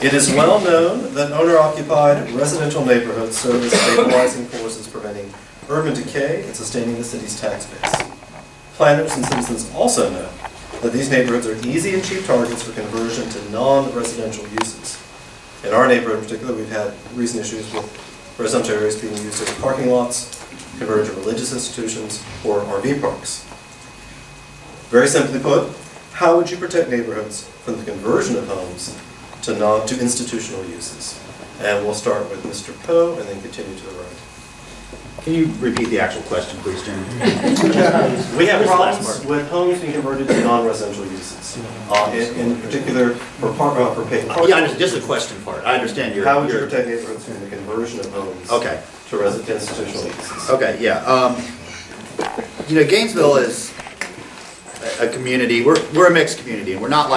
It is well known that owner-occupied residential neighborhoods serve as stabilizing forces preventing urban decay and sustaining the city's tax base. Planners and citizens also know that these neighborhoods are easy and cheap targets for conversion to non-residential uses. In our neighborhood in particular, we've had recent issues with residential areas being used as parking lots, converted to religious institutions, or RV parks. Very simply put, how would you protect neighborhoods from the conversion of homes to institutional uses? And we'll start with Mr. Poe and then continue to the right. Can you repeat the actual question, please, Jim? We have problems with homes being converted to non-residential uses. In particular, for paid parking. Yeah, just the question part. I understand your... How would you protect neighborhoods from the conversion of homes to institutional uses? Okay, yeah. You know, Gainesville is a community, we're a mixed community, and we're not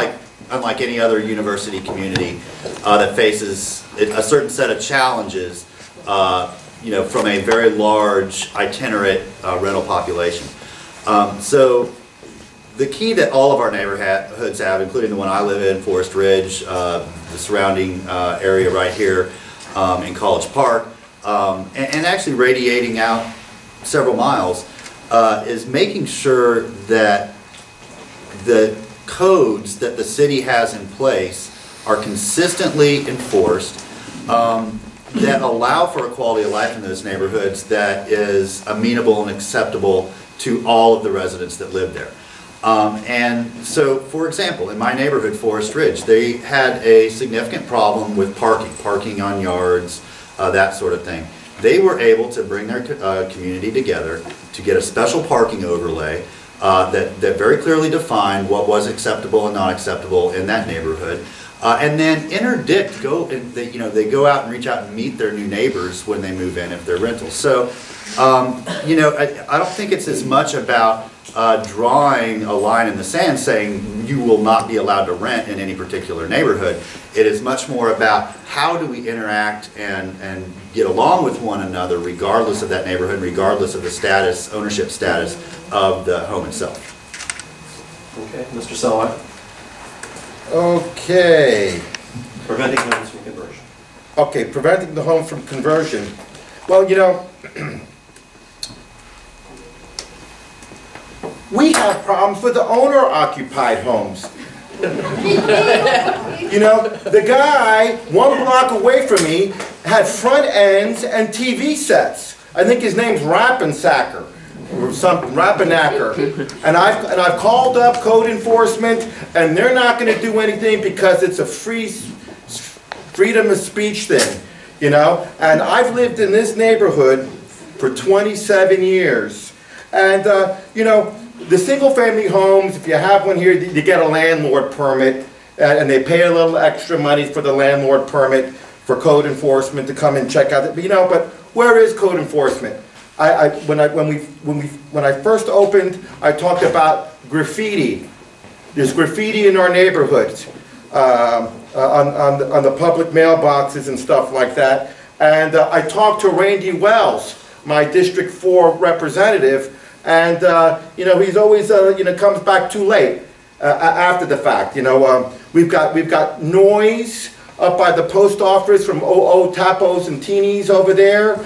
unlike any other university community that faces a certain set of challenges, you know, from a very large itinerant rental population. So the key that all of our neighborhoods have, including the one I live in, Forest Ridge, the surrounding area right here in College Park, and actually radiating out several miles, is making sure that the codes that the city has in place are consistently enforced, that allow for a quality of life in those neighborhoods that is amenable and acceptable to all of the residents that live there. And so, for example, in my neighborhood, Forest Ridge, they had a significant problem with parking on yards, that sort of thing. They were able to bring their community together to get a special parking overlay that very clearly defined what was acceptable and not acceptable in that neighborhood. And then interdict, they go out and reach out and meet their new neighbors when they move in if they're rentals. So, you know, I don't think it's as much about drawing a line in the sand saying you will not be allowed to rent in any particular neighborhood. It is much more about how do we interact and get along with one another regardless of that neighborhood, regardless of the status, ownership status of the home itself. Okay, Mr. Selwyn. Okay. Preventing homes from conversion. Okay, preventing the home from conversion. Well, you know, we have problems with the owner-occupied homes. You know, the guy 1 block away from me had front ends and TV sets. I think his name's Rappensacker or something, Rappenacker. And I've called up code enforcement, and they're not going to do anything because it's a freedom of speech thing, you know. And I've lived in this neighborhood for 27 years, and you know, the single-family homes, if you have one here, you get a landlord permit, and they pay a little extra money for the landlord permit for code enforcement to come and check out. You know, but where is code enforcement? When I first opened, I talked about graffiti. There's graffiti in our neighborhoods on the public mailboxes and stuff like that. And I talked to Randy Wells, my District 4 representative. And you know, he's always you know, comes back too late after the fact. You know, we've got noise up by the post office from Tapos and Teenies over there.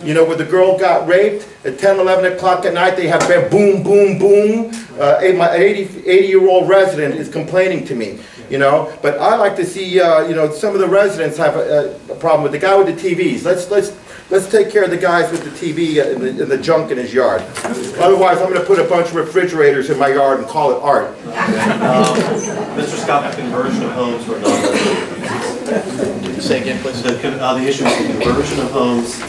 You know, where the girl got raped at 10, 11 o'clock at night. They have boom, boom, boom. My 80-year-old resident is complaining to me. You know, but I like to see you know, some of the residents have a problem with the guy with the TVs. Let's take care of the guys with the TV and the junk in his yard. Otherwise, I'm going to put a bunch of refrigerators in my yard and call it art. Mr. Scott, the conversion of homes for non-residential uses. Say again, please. The issue is the conversion of homes for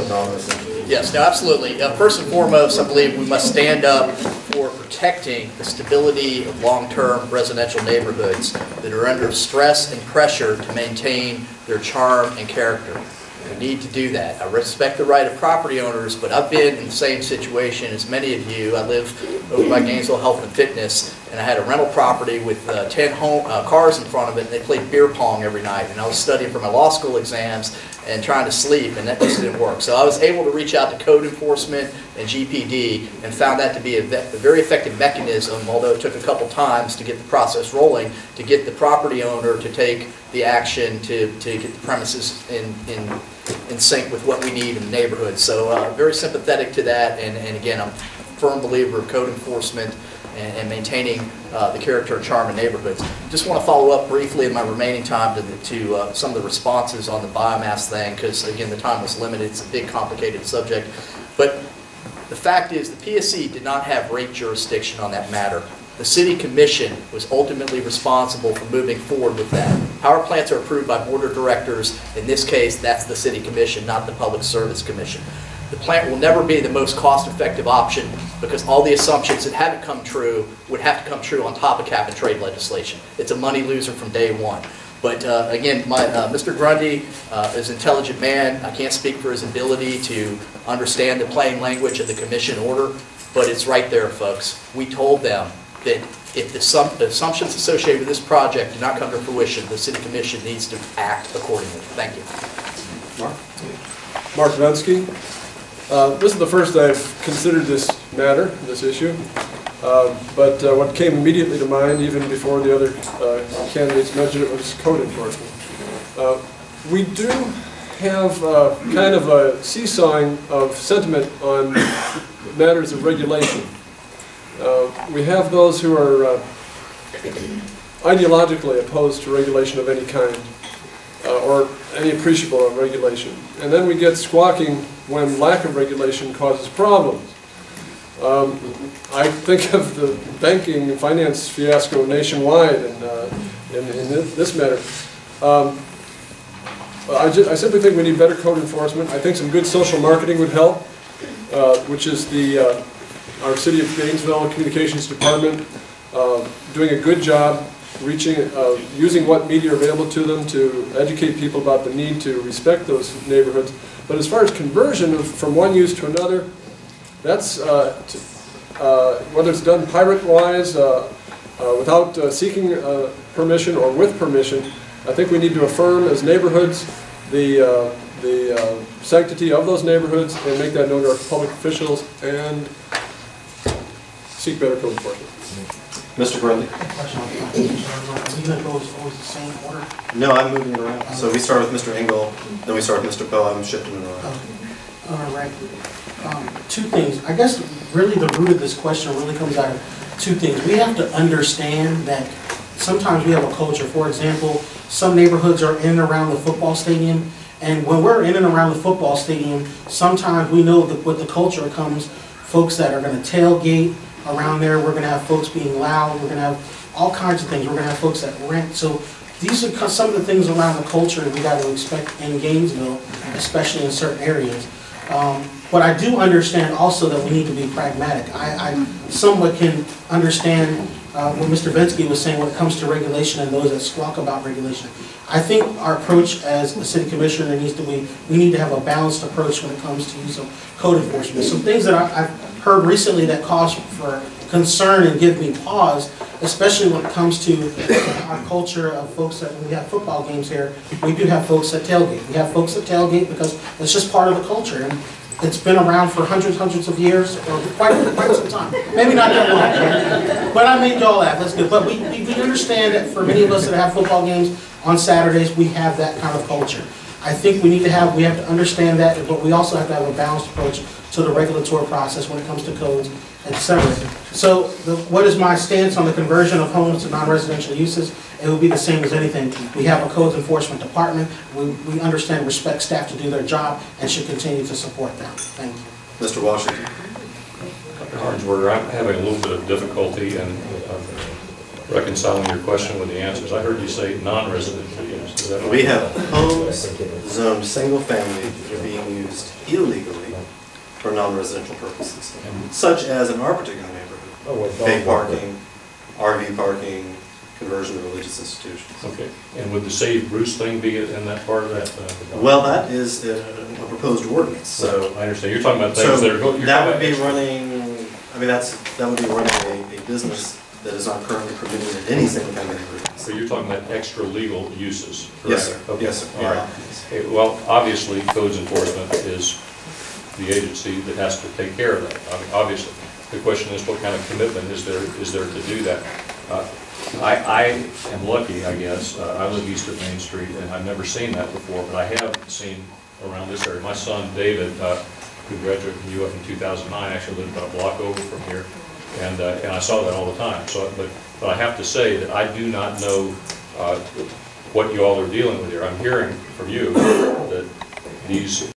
non-residential uses. Yes, no, absolutely. First and foremost, I believe we must stand up for protecting the stability of long-term residential neighborhoods that are under stress and pressure to maintain their charm and character. We need to do that. I respect the right of property owners, but I've been in the same situation as many of you. I live over by Gainesville Health and Fitness, and I had a rental property with 10 cars in front of it, and they played beer pong every night. And I was studying for my law school exams and trying to sleep, and that just didn't work. So I was able to reach out to code enforcement and GPD and found that to be a very effective mechanism, although it took a couple times to get the process rolling, to get the property owner to take the action to get the premises in sync with what we need in the neighborhood. So very sympathetic to that, and again, I'm a firm believer of code enforcement and maintaining the character and charm in neighborhoods. Just want to follow up briefly in my remaining time to some of the responses on the biomass thing, because again, the time was limited. It's a big, complicated subject. But the fact is, the PSC did not have rate jurisdiction on that matter. The City Commission was ultimately responsible for moving forward with that. Power plants are approved by Board of Directors. In this case, that's the City Commission, not the Public Service Commission. The plant will never be the most cost-effective option because all the assumptions that haven't come true would have to come true on top of cap and trade legislation. It's a money loser from day one. But again, Mr. Grundy is an intelligent man. I can't speak for his ability to understand the plain language of the commission order, but it's right there, folks. We told them that if the assumptions associated with this project do not come to fruition, the City Commission needs to act accordingly. Thank you. Mark Vensky. This is the first I've considered this matter, this issue, but what came immediately to mind, even before the other candidates mentioned it, was code enforcement. We do have kind of a seesawing of sentiment on matters of regulation. We have those who are ideologically opposed to regulation of any kind, or any appreciable regulation. And then we get squawking when lack of regulation causes problems. I think of the banking and finance fiasco nationwide in this matter. I simply think we need better code enforcement. I think some good social marketing would help, which is our City of Gainesville Communications Department doing a good job using what media are available to them to educate people about the need to respect those neighborhoods. But as far as conversion from one use to another, that's whether it's done pirate-wise, without seeking permission or with permission, I think we need to affirm as neighborhoods the sanctity of those neighborhoods and make that known to our public officials and seek better code enforcement. Mr. Grundy. Question on the are you going to go always the same order? No, I'm moving it around. So we start with Mr. Engel, then we start with Mr. Poe. I'm shifting it around. All right. Two things. I guess really the root of this question really comes out of two things. We have to understand that sometimes we have a culture. For example, some neighborhoods are in and around the football stadium, and when we're in and around the football stadium, sometimes we know that with the culture comes folks that are going to tailgate around there. We're going to have folks being loud. We're going to have all kinds of things. We're going to have folks that rent. So these are some of the things around the culture that we got to expect in Gainesville, especially in certain areas. But I do understand also that we need to be pragmatic. I somewhat can understand what Mr. Vensky was saying when it comes to regulation and those that squawk about regulation. I think our approach as a city commissioner needs to be, we need to have a balanced approach when it comes to use of code enforcement. Some things that I've heard recently that cause for concern and give me pause, especially when it comes to our culture of folks that when we have football games here, we do have folks that tailgate. We have folks that tailgate because it's just part of the culture. And it's been around for hundreds of years, or quite some time. Maybe not that long, but I made y'all laugh. That's good. But we understand that for many of us that have football games on Saturdays, we have that kind of culture. I think we have to understand that, but we also have to have a balanced approach to the regulatory process when it comes to codes, etc. So what is my stance on the conversion of homes to non-residential uses? It will be the same as anything. We have a codes enforcement department. We understand and respect staff to do their job and should continue to support them. Thank you. Mr. Washington. Dr. Harnsberger, I'm having a little bit of difficulty in reconciling your question with the answers. I heard you say non-residential use. Is that right? We have homes zoned single family that are being used illegally for non-residential purposes, such as in our particular neighborhood. Bay parking, RV parking, conversion to religious institutions. Okay. And would the Save Bruce thing be in that part of that? Well, that is a proposed ordinance. So I understand. You're talking about things that are going. That would be running. I mean, that would be running a business that is not currently permitted in any single-family neighborhood. So you're talking about extra legal uses, correct? Yes, sir. Okay. Yes, sir. All right. Okay, well, obviously, codes enforcement is the agency that has to take care of that. I mean, obviously, the question is, what kind of commitment is there to do that? I am lucky, I guess. I live east of Main Street, and I've never seen that before, but I have seen around this area. My son, David, who graduated from UF in 2009, actually lived about a block over from here, and I saw that all the time. So, but I have to say that I do not know what you all are dealing with here. I'm hearing from you that these